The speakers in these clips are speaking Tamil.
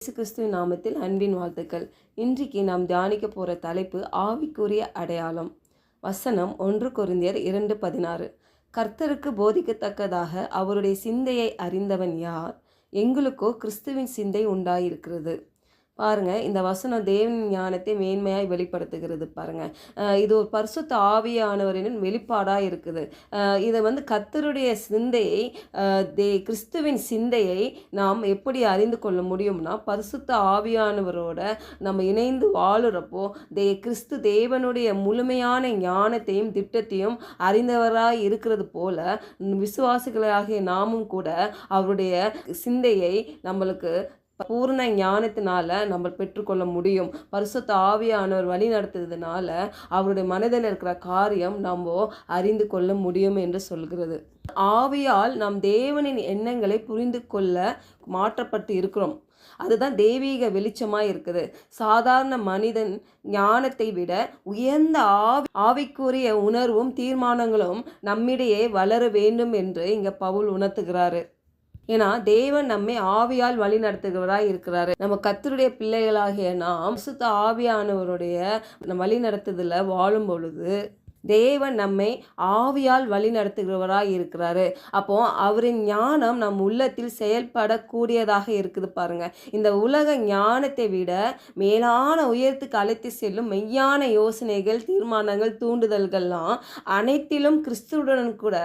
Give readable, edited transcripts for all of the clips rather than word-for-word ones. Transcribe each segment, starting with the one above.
இயேசு கிறிஸ்துவின் நாமத்தில் அன்பின் வாழ்த்துக்கள். இன்றைக்கு நாம் தியானிக்க போகிற தலைப்பு ஆவிக்குரிய அடையாளம். வசனம் 1 கொரிந்தியர் 2:16. கர்த்தருக்கு போதிக்கத்தக்கதாக அவருடைய சிந்தையை அறிந்தவன் யார்? எங்களுக்கோ கிறிஸ்துவின் சிந்தை உண்டாயிருக்கிறது. பாருங்க, இந்த வசனம் தேவனின் ஞானத்தை மேன்மையாய் வெளிப்படுத்துகிறது. பாருங்க, இது ஒரு பரிசுத்த ஆவியானவரின் வெளிப்பாடாக இருக்குது. இதை கர்த்தருடைய சிந்தையை, கிறிஸ்துவின் சிந்தையை நாம் எப்படி அறிந்து கொள்ள முடியும்னா, பரிசுத்த ஆவியானவரோட நம்ம இணைந்து வாழுறப்போ கிறிஸ்து தேவனுடைய முழுமையான ஞானத்தையும் திட்டத்தையும் அறிந்தவராய் இருக்கிறது போல விசுவாசிகளாகிய நாமும் கூட அவருடைய சிந்தையை நம்மளுக்கு பூர்ண ஞானத்தினால நம்ம பெற்றுக்கொள்ள முடியும். பரிசுத்த ஆவியானவர் வழி நடத்துறதுனால அவருடைய மனதில் இருக்கிற காரியம் நம்ம அறிந்து கொள்ள முடியும் என்று சொல்கிறது. ஆவியால் நாம் தேவனின் எண்ணங்களை புரிந்து கொள்ள மாற்றப்பட்டு இருக்கிறோம். அதுதான் தெய்வீக வெளிச்சமாக இருக்குது. சாதாரண மனிதன் ஞானத்தை விட உயர்ந்த ஆவிக்குரிய உணர்வும் தீர்மானங்களும் நம்மிடையே வளர வேண்டும் என்று இங்கே பவுல் உணர்த்துகிறாரு. ஏன்னா தேவன் நம்மை ஆவியால் வழி நடத்துகிறவராய் இருக்கிறாரு. நம்ம கர்த்தருடைய பிள்ளைகளாகிய நாம் பரிசுத்த ஆவியானவருடைய வழி நடத்துதல வாழும் பொழுது தேவன் நம்மை ஆவியால் வழி நடத்துகிறவராய் இருக்கிறாரு. அப்போ அவரின் ஞானம் நம் உள்ளத்தில் செயல்படக்கூடியதாக இருக்குது. பாருங்க, இந்த உலக ஞானத்தை விட மேலான உயரத்துக்கு அழைத்து செல்லும் மெய்யான யோசனைகள், தீர்மானங்கள், தூண்டுதல்கள்லாம் அனைத்திலும் கிறிஸ்துவுடன் கூட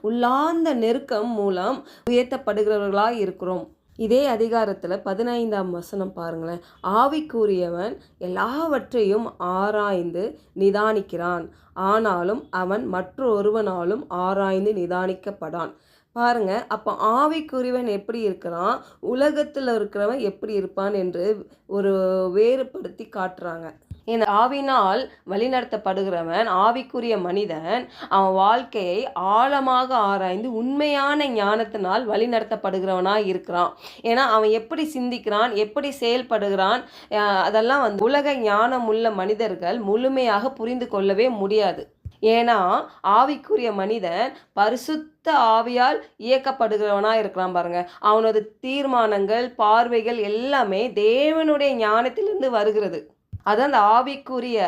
உள்ளார்ந்த நெருக்கம் மூலம் உயர்த்தப்படுகிறவர்களாய் இருக்கிறோம். இதே அதிகாரத்தில் 15ஆம் வசனம் பாருங்களேன். ஆவிக்குரியவன் எல்லாவற்றையும் ஆராய்ந்து நிதானிக்கிறான், ஆனாலும் அவன் மற்றொருவனாலும் ஆராய்ந்து நிதானிக்கப்படான். பாருங்க, அப்போ ஆவிக்குரியவன் எப்படி இருக்கிறான், உலகத்தில் இருக்கிறவன் எப்படி இருப்பான் என்று ஒரு வேறுபடுத்தி காட்டுறாங்க. ஏன்னா ஆவினால் வழிநடத்தப்படுகிறவன், ஆவிக்குரிய மனிதன், அவன் வாழ்க்கையை ஆழமாக ஆராய்ந்து உண்மையான ஞானத்தினால் வழிநடத்தப்படுகிறவனாக இருக்கிறான். ஏன்னா அவன் எப்படி சிந்திக்கிறான், எப்படி செயல்படுகிறான், அதெல்லாம் உலக ஞானம் உள்ள மனிதர்கள் முழுமையாக புரிந்து கொள்ளவே முடியாது. ஏன்னா ஆவிக்குரிய மனிதன் பரிசுத்த ஆவியால் இயக்கப்படுகிறவனா இருக்கிறான். பாருங்க, அவனோட தீர்மானங்கள், பார்வைகள் எல்லாமே தேவனுடைய ஞானத்திலிருந்து வருகிறது. அது அந்த ஆவிக்குரிய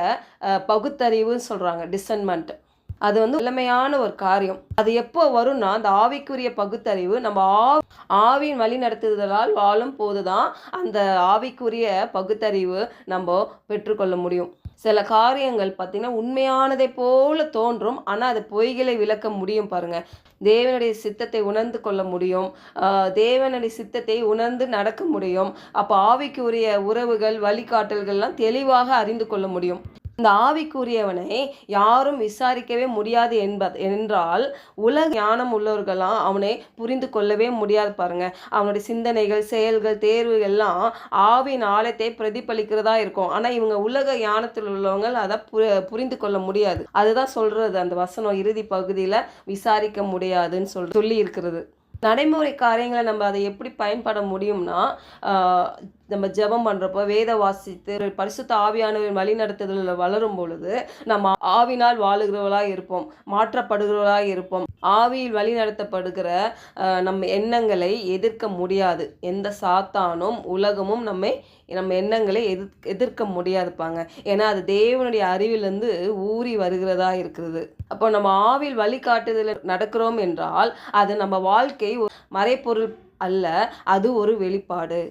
பகுத்தறிவுன்னு சொல்கிறாங்க, டிசன்மெண்ட். அது வல்லமையான ஒரு காரியம். அது எப்போ வரும்னா, அந்த ஆவிக்குரிய பகுத்தறிவு நம்ம ஆவியின் வழி நடத்துதலால் வாழும் போதுதான் அந்த ஆவிக்குரிய பகுத்தறிவு நம்ம பெற்றுக்கொள்ள முடியும். சில காரியங்கள் பார்த்திங்கன்னா உண்மையானதை போல தோன்றும், ஆனால் அது பொய்களை விளக்க முடியும். பாருங்கள், தேவனுடைய சித்தத்தை உணர்ந்து கொள்ள முடியும், தேவனுடைய சித்தத்தை உணர்ந்து நடக்க முடியும். அப்போ ஆவிக்குரிய உறவுகள், வழிகாட்டல்கள்லாம் தெளிவாக அறிந்து கொள்ள முடியும். இந்த ஆவிக்குரியவனை யாரும் விசாரிக்கவே முடியாது என்றால் உலக ஞானம் உள்ளவர்களாம் அவனை புரிந்து கொள்ளவே முடியாது. பாருங்க, அவனுடைய சிந்தனைகள், செயல்கள், தேர்வுகள் எல்லாம் ஆவியின் ஆழத்தை பிரதிபலிக்கிறதா இருக்கும். ஆனால் இவங்க உலக ஞானத்தில் உள்ளவங்க அதை புரிந்து கொள்ள முடியாது. அதுதான் சொல்றது அந்த வசனம் இறுதி பகுதியில் விசாரிக்க முடியாதுன்னு சொல்லி இருக்கிறது. நடைமுறை காரியங்களை நம்ம அதை எப்படி பயன்பட முடியும்னா, நம்ம ஜெபம் பண்ணுறப்போ, வேத வாசித்து பரிசுத்த ஆவியானவரின் வழி நடத்துதலில் வளரும் பொழுது நம்ம ஆவினால் வாழுகிறவர்களாக இருப்போம், மாற்றப்படுகிறவர்களாக இருப்போம். ஆவியில் வழி நடத்தப்படுகிற நம்ம எண்ணங்களை எதிர்க்க முடியாது. எந்த சாத்தானும் உலகமும் நம்ம எண்ணங்களை எதிர்க்க முடியாதுப்பாங்க. ஏன்னா அது தேவனுடைய அறிவிலிருந்து ஊறி வருகிறதா இருக்கிறது. அப்போ நம்ம ஆவியில் வழிகாட்டுதல் நடக்கிறோம் என்றால் அது நம்ம வாழ்க்கை மறைப்பொருள் அல்ல, அது ஒரு வெளிப்பாடு.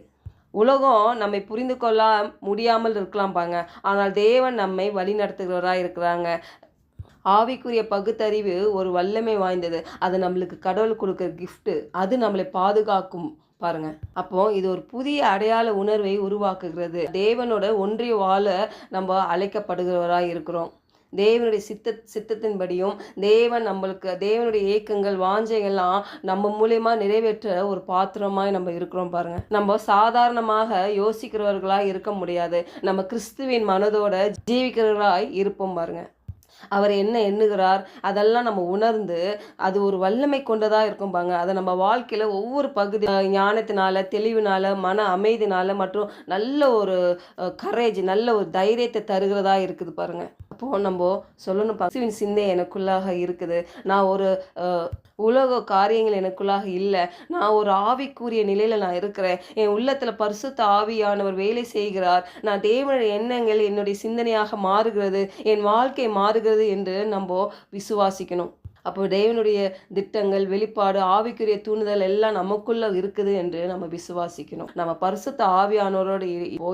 உலகம் நம்மை புரிந்து கொள்ள முடியாமல் இருக்கலாம் பாங்க, ஆனால் தேவன் நம்மை வழி நடத்துகிறவராக இருக்கிறாங்க. ஆவிக்குரிய பகுத்தறிவு ஒரு வல்லமை வாய்ந்தது. அது நம்மளுக்கு கடவுள் கொடுக்குற கிஃப்ட்டு. அது நம்மளை பாதுகாக்கும். பாருங்க, அப்போ இது ஒரு புதிய அடையாள உணர்வை உருவாக்குகிறது. தேவனோட ஒன்றிய வாழ நம்ம அழைக்கப்படுகிறவராக இருக்கிறோம். தேவனுடைய சித்தத்தின்படியும் தேவனுடைய ஏக்கங்கள், வாஞ்சைகள்லாம் நம்ம மூலியமாக நிறைவேற்ற ஒரு பாத்திரமாய் நம்ம இருக்கிறோம். பாருங்க, நம்ம சாதாரணமாக யோசிக்கிறவர்களாக இருக்க முடியாது. நம்ம கிறிஸ்துவின் மனதோட ஜீவிக்கிறவர்களாய் இருப்போம். பாருங்க, அவர் என்ன எண்ணுகிறார் அதெல்லாம் நம்ம உணர்ந்து அது ஒரு வல்லமை கொண்டதாக இருக்கும். பாங்க, அதை நம்ம வாழ்க்கையில் ஒவ்வொரு பகுதி ஞானத்தினால, தெளிவினால, மன அமைதினால மற்றும் நல்ல ஒரு கரேஜ், நல்ல ஒரு தைரியத்தை தருகிறதா இருக்குது. பாருங்க, அப்போது நம்ம சொல்லணும், பசுவின் சிந்தை எனக்குள்ளாக இருக்குது, நான் ஒரு உலக காரியங்கள் எனக்குள்ளாக இல்லை, நான் ஒரு ஆவிக்குரிய நிலையில் நான் இருக்கிறேன், என் உள்ளத்தில் பரிசுத்த ஆவியானவர் வேலை செய்கிறார், நான் தேவனுடைய எண்ணங்கள் என்னுடைய சிந்தனையாக மாறுகிறது, என் வாழ்க்கை மாறுகிறது என்று நம்ம விசுவாசிக்கணும். அப்போ தேவனுடைய திட்டங்கள், வெளிப்பாடு, ஆவிக்குரிய தூண்டுதல் எல்லாம் நமக்குள்ள இருக்குது என்று நம்ம விசுவாசிக்கணும். நம்ம பரிசுத்த ஆவியானவரோடு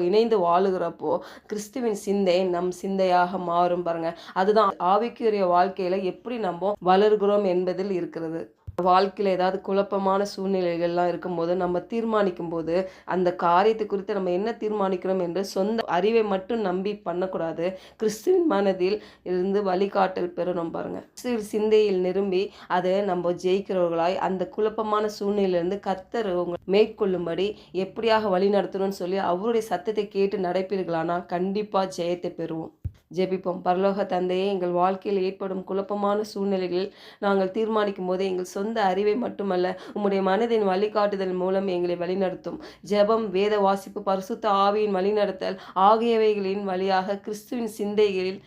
இணைந்து வாழுகிறப்போ கிறிஸ்துவின் சிந்தை நம் சிந்தையாக மாறும் பாருங்க. அதுதான் ஆவிக்குரிய வாழ்க்கையில எப்படி நம்ம வளர்கிறோம் என்பதில் இருக்கிறது. வாழ்க்கையில் ஏதாவது குழப்பமான சூழ்நிலைகள்லாம் இருக்கும்போது நம்ம தீர்மானிக்கும் போது அந்த காரியத்தை குறித்து நம்ம என்ன தீர்மானிக்கிறோம் என்று சொந்த அறிவை மட்டும் நம்பி பண்ணக்கூடாது. கிறிஸ்துவின் மனதில் இருந்து வழிகாட்டல் பெறணும் பாருங்க. கிறிஸ்துவின் சிந்தையில் நிரம்பி அதை நம்ம ஜெயிக்கிறவர்களாய் அந்த குழப்பமான சூழ்நிலையிலிருந்து கர்த்தர் மேற்கொள்ளும்படி எப்படியாக வழி நடத்தணும்னு சொல்லி அவருடைய சத்தத்தை கேட்டு நடப்பீர்களானா கண்டிப்பாக ஜெயத்தை பெறுவோம். ஜெபிப்போம். பரலோக தந்தையே, எங்கள் வாழ்க்கையில் ஏற்படும் குழப்பமான சூழ்நிலைகளில் நாங்கள் தீர்மானிக்கும் போது எங்கள் சொந்த அறிவை மட்டுமல்ல, உம்முடைய மனதின் வழிகாட்டுதல் மூலம் எங்களை வழிநடத்தும். ஜெபம், வேத வாசிப்பு, பரிசுத்த ஆவியின் வழிநடத்தல் ஆகியவைகளின் வழியாக கிறிஸ்துவின் சிந்தைகளில்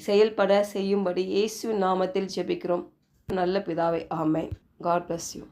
செயல்பட செய்யும்படி இயேசுவின் நாமத்தில் ஜெபிக்கிறோம் நல்ல பிதாவே. ஆமென். God bless you.